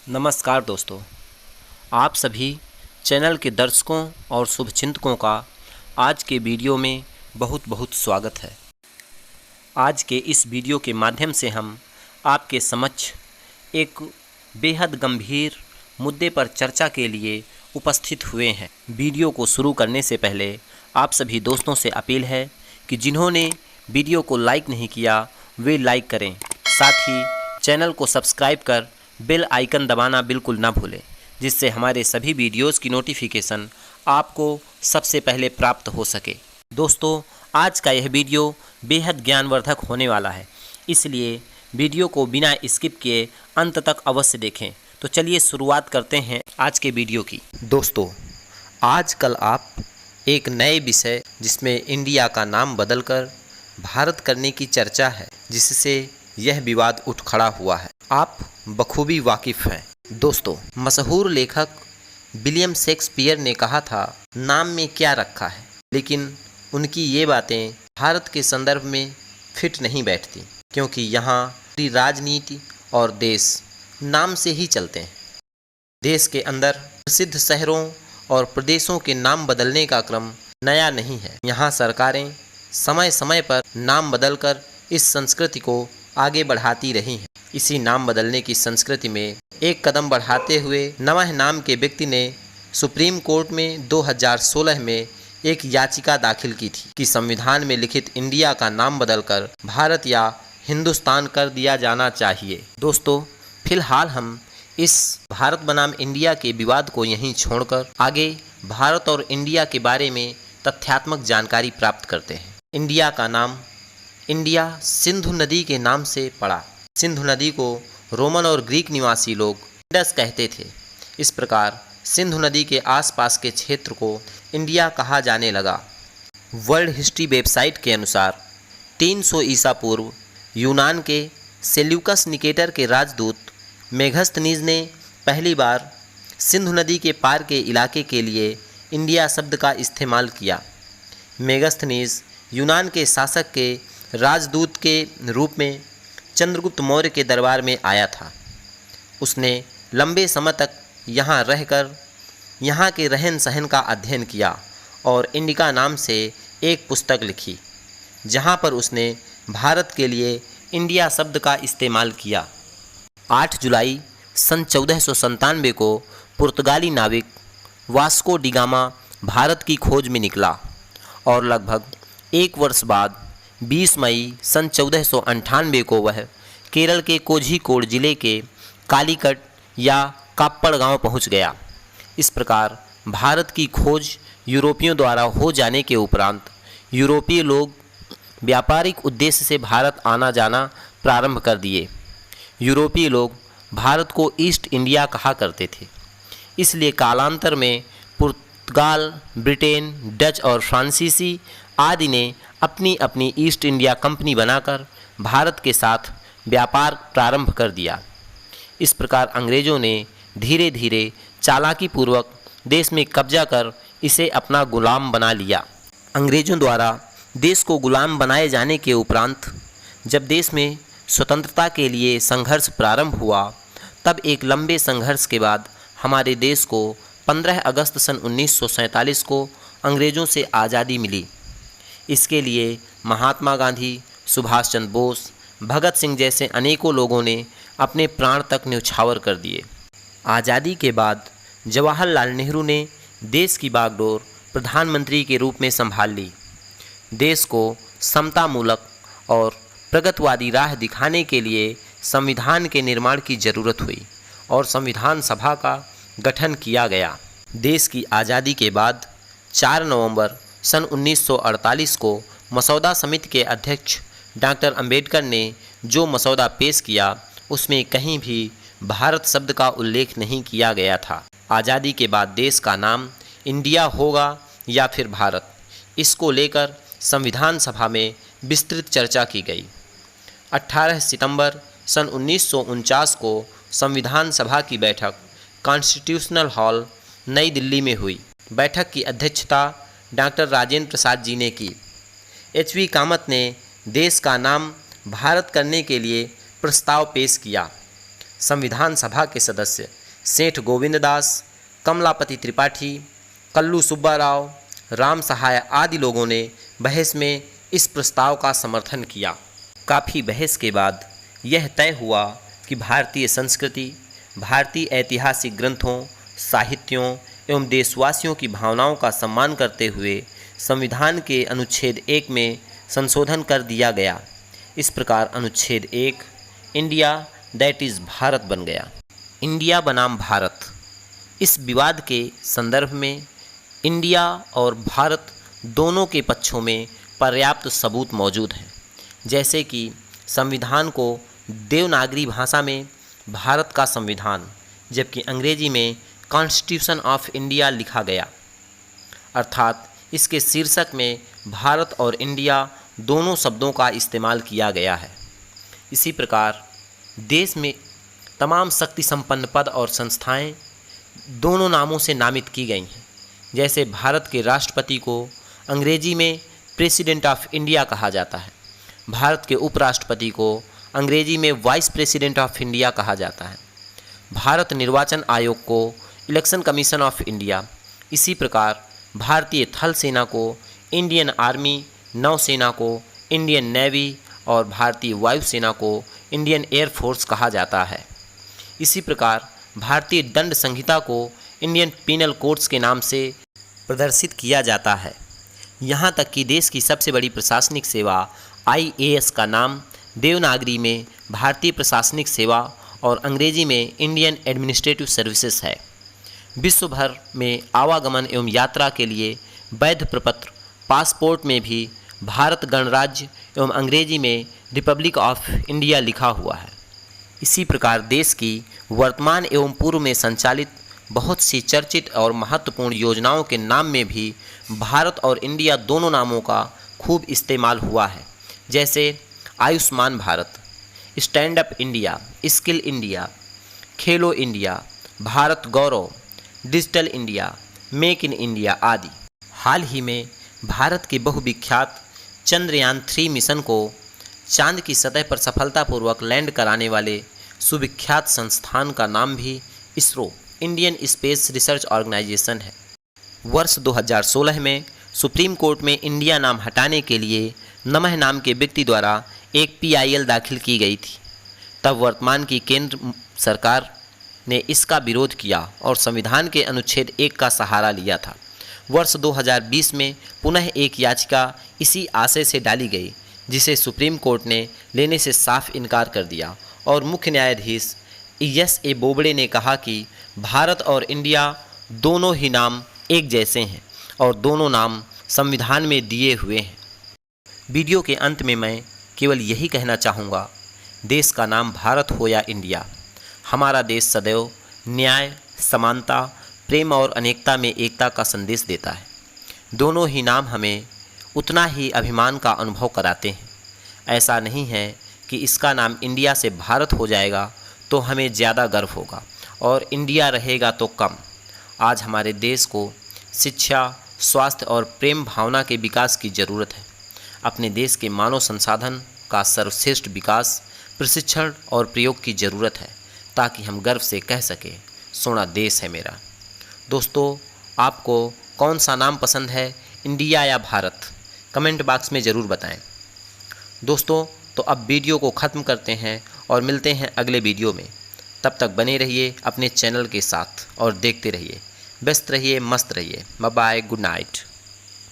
नमस्कार दोस्तों, आप सभी चैनल के दर्शकों और शुभचिंतकों का आज के वीडियो में बहुत बहुत स्वागत है। आज के इस वीडियो के माध्यम से हम आपके समक्ष एक बेहद गंभीर मुद्दे पर चर्चा के लिए उपस्थित हुए हैं। वीडियो को शुरू करने से पहले आप सभी दोस्तों से अपील है कि जिन्होंने वीडियो को लाइक नहीं किया वे लाइक करें, साथ ही चैनल को सब्सक्राइब कर बेल आइकन दबाना बिल्कुल ना भूलें, जिससे हमारे सभी वीडियोस की नोटिफिकेशन आपको सबसे पहले प्राप्त हो सके। दोस्तों, आज का यह वीडियो बेहद ज्ञानवर्धक होने वाला है, इसलिए वीडियो को बिना स्किप किए अंत तक अवश्य देखें। तो चलिए शुरुआत करते हैं आज के वीडियो की। दोस्तों, आजकल आप एक नए विषय जिसमें इंडिया का नाम बदलकर भारत करने की चर्चा है, जिससे यह विवाद उठ खड़ा हुआ है, आप बखूबी वाकिफ़ हैं। दोस्तों, मशहूर लेखक विलियम शेक्सपियर ने कहा था, नाम में क्या रखा है, लेकिन उनकी ये बातें भारत के संदर्भ में फिट नहीं बैठती, क्योंकि यहाँ पूरी राजनीति और देश नाम से ही चलते हैं। देश के अंदर प्रसिद्ध शहरों और प्रदेशों के नाम बदलने का क्रम नया नहीं है। यहाँ सरकारें समय समय पर नाम बदलकर इस संस्कृति को आगे बढ़ाती रही हैं। इसी नाम बदलने की संस्कृति में एक कदम बढ़ाते हुए नवाह नाम के व्यक्ति ने सुप्रीम कोर्ट में 2016 में एक याचिका दाखिल की थी कि संविधान में लिखित इंडिया का नाम बदलकर भारत या हिंदुस्तान कर दिया जाना चाहिए। दोस्तों, फिलहाल हम इस भारत बनाम इंडिया के विवाद को यहीं छोड़कर आगे भारत और इंडिया के बारे में तथ्यात्मक जानकारी प्राप्त करते हैं। इंडिया का नाम इंडिया सिंधु नदी के नाम से पड़ा। सिंधु नदी को रोमन और ग्रीक निवासी लोग इंडस कहते थे। इस प्रकार सिंधु नदी के आसपास के क्षेत्र को इंडिया कहा जाने लगा। वर्ल्ड हिस्ट्री वेबसाइट के अनुसार 300 ईसा पूर्व यूनान के सेल्यूकस निकेटर के राजदूत मेगस्थनीज ने पहली बार सिंधु नदी के पार के इलाके के लिए इंडिया शब्द का इस्तेमाल किया। मेगस्थनीज यूनान के शासक के राजदूत के रूप में चंद्रगुप्त मौर्य के दरबार में आया था। उसने लंबे समय तक यहाँ रहकर यहाँ के रहन सहन का अध्ययन किया और इंडिका नाम से एक पुस्तक लिखी, जहाँ पर उसने भारत के लिए इंडिया शब्द का इस्तेमाल किया। 8 जुलाई सन 1497 को पुर्तगाली नाविक वास्को डी गामा भारत की खोज में निकला और लगभग एक वर्ष बाद 20 मई सन 1498 को वह केरल के कोझिकोड जिले के कालीकट या काप्पड़ गांव पहुंच गया। इस प्रकार भारत की खोज यूरोपियों द्वारा हो जाने के उपरांत यूरोपीय लोग व्यापारिक उद्देश्य से भारत आना जाना प्रारंभ कर दिए। यूरोपीय लोग भारत को ईस्ट इंडिया कहा करते थे, इसलिए कालांतर में पुर्तगाल, ब्रिटेन, डच और फ्रांसीसी आदि ने अपनी अपनी ईस्ट इंडिया कंपनी बनाकर भारत के साथ व्यापार प्रारंभ कर दिया। इस प्रकार अंग्रेज़ों ने धीरे धीरे चालाकी पूर्वक देश में कब्जा कर इसे अपना गुलाम बना लिया। अंग्रेज़ों द्वारा देश को गुलाम बनाए जाने के उपरांत जब देश में स्वतंत्रता के लिए संघर्ष प्रारंभ हुआ, तब एक लंबे संघर्ष के बाद हमारे देश को 15 अगस्त सन 1947 को अंग्रेज़ों से आज़ादी मिली। इसके लिए महात्मा गांधी, सुभाष चंद्र बोस, भगत सिंह जैसे अनेकों लोगों ने अपने प्राण तक न्यौछावर कर दिए। आज़ादी के बाद जवाहरलाल नेहरू ने देश की बागडोर प्रधानमंत्री के रूप में संभाल ली। देश को समतामूलक और प्रगतिवादी राह दिखाने के लिए संविधान के निर्माण की जरूरत हुई और संविधान सभा का गठन किया गया। देश की आज़ादी के बाद 4 नवंबर सन 1948 को मसौदा समिति के अध्यक्ष डॉक्टर अंबेडकर ने जो मसौदा पेश किया, उसमें कहीं भी भारत शब्द का उल्लेख नहीं किया गया था। आज़ादी के बाद देश का नाम इंडिया होगा या फिर भारत, इसको लेकर संविधान सभा में विस्तृत चर्चा की गई। 18 सितंबर सन 1949 को संविधान सभा की बैठक कॉन्स्टिट्यूशनल हॉल नई दिल्ली में हुई। बैठक की अध्यक्षता डॉक्टर राजेंद्र प्रसाद जी ने की। एच.वी. कामत ने देश का नाम भारत करने के लिए प्रस्ताव पेश किया। संविधान सभा के सदस्य सेठ गोविंद दास, कमलापति त्रिपाठी, कल्लू सुब्बा राव, राम सहाय आदि लोगों ने बहस में इस प्रस्ताव का समर्थन किया। काफ़ी बहस के बाद यह तय हुआ कि भारतीय संस्कृति, भारतीय ऐतिहासिक ग्रंथों, साहित्यों एवं देशवासियों की भावनाओं का सम्मान करते हुए संविधान के अनुच्छेद 1 में संशोधन कर दिया गया। इस प्रकार अनुच्छेद 1 इंडिया दैट इज़ भारत बन गया। इंडिया बनाम भारत। इस विवाद के संदर्भ में इंडिया और भारत दोनों के पक्षों में पर्याप्त सबूत मौजूद हैं, जैसे कि संविधान को देवनागरी भाषा में भारत का संविधान जबकि अंग्रेजी में कॉन्स्टिट्यूशन ऑफ इंडिया लिखा गया, अर्थात इसके शीर्षक में भारत और इंडिया दोनों शब्दों का इस्तेमाल किया गया है। इसी प्रकार देश में तमाम शक्ति संपन्न पद और संस्थाएं दोनों नामों से नामित की गई हैं, जैसे भारत के राष्ट्रपति को अंग्रेजी में प्रेसिडेंट ऑफ इंडिया कहा जाता है, भारत के उपराष्ट्रपति को अंग्रेजी में वाइस प्रेसिडेंट ऑफ इंडिया कहा जाता है, भारत निर्वाचन आयोग को इलेक्शन कमीशन ऑफ इंडिया। इसी प्रकार भारतीय थल सेना को इंडियन आर्मी, नौसेना को इंडियन नेवी और भारतीय वायुसेना को इंडियन एयरफोर्स कहा जाता है। इसी प्रकार भारतीय दंड संहिता को इंडियन पीनल कोड्स के नाम से प्रदर्शित किया जाता है। यहाँ तक कि देश की सबसे बड़ी प्रशासनिक सेवा IAS का नाम देवनागरी में भारतीय प्रशासनिक सेवा और अंग्रेजी में इंडियन एडमिनिस्ट्रेटिव सर्विसेज है। विश्व भर में आवागमन एवं यात्रा के लिए वैध प्रपत्र पासपोर्ट में भी भारत गणराज्य एवं अंग्रेजी में रिपब्लिक ऑफ इंडिया लिखा हुआ है। इसी प्रकार देश की वर्तमान एवं पूर्व में संचालित बहुत सी चर्चित और महत्वपूर्ण योजनाओं के नाम में भी भारत और इंडिया दोनों नामों का खूब इस्तेमाल हुआ है, जैसे Ayushman Bharat, stand up India, skill India, Khelo India, Bharat Gaurav, digital India, make in India आदि। हाल ही में भारत के बहुविख्यात चंद्रयान 3 मिशन को चांद की सतह पर सफलतापूर्वक लैंड कराने वाले सुविख्यात संस्थान का नाम भी ISRO Indian space research organisation है। वर्ष 2016 में सुप्रीम कोर्ट में इंडिया नाम हटाने के लिए नमः नाम के व्यक्ति द्वारा एक PIL दाखिल की गई थी। तब वर्तमान की केंद्र सरकार ने इसका विरोध किया और संविधान के अनुच्छेद 1 का सहारा लिया था। वर्ष 2020 में पुनः एक याचिका इसी आशय से डाली गई, जिसे सुप्रीम कोर्ट ने लेने से साफ इनकार कर दिया और मुख्य न्यायाधीश ES बोबड़े ने कहा कि भारत और इंडिया दोनों ही नाम एक जैसे हैं और दोनों नाम संविधान में दिए हुए हैं। वीडियो के अंत में मैं केवल यही कहना चाहूँगा, देश का नाम भारत हो या इंडिया, हमारा देश सदैव न्याय, समानता, प्रेम और अनेकता में एकता का संदेश देता है। दोनों ही नाम हमें उतना ही अभिमान का अनुभव कराते हैं। ऐसा नहीं है कि इसका नाम इंडिया से भारत हो जाएगा तो हमें ज़्यादा गर्व होगा और इंडिया रहेगा तो कम। आज हमारे देश को शिक्षा, स्वास्थ्य और प्रेम भावना के विकास की ज़रूरत है। अपने देश के मानव संसाधन का सर्वश्रेष्ठ विकास, प्रशिक्षण और प्रयोग की ज़रूरत है, ताकि हम गर्व से कह सकें, सोना देश है मेरा। दोस्तों, आपको कौन सा नाम पसंद है, इंडिया या भारत? कमेंट बॉक्स में ज़रूर बताएं। दोस्तों, तो अब वीडियो को ख़त्म करते हैं और मिलते हैं अगले वीडियो में। तब तक बने रहिए अपने चैनल के साथ और देखते रहिए। व्यस्त रहिए, मस्त रहिए। Bye bye, good night.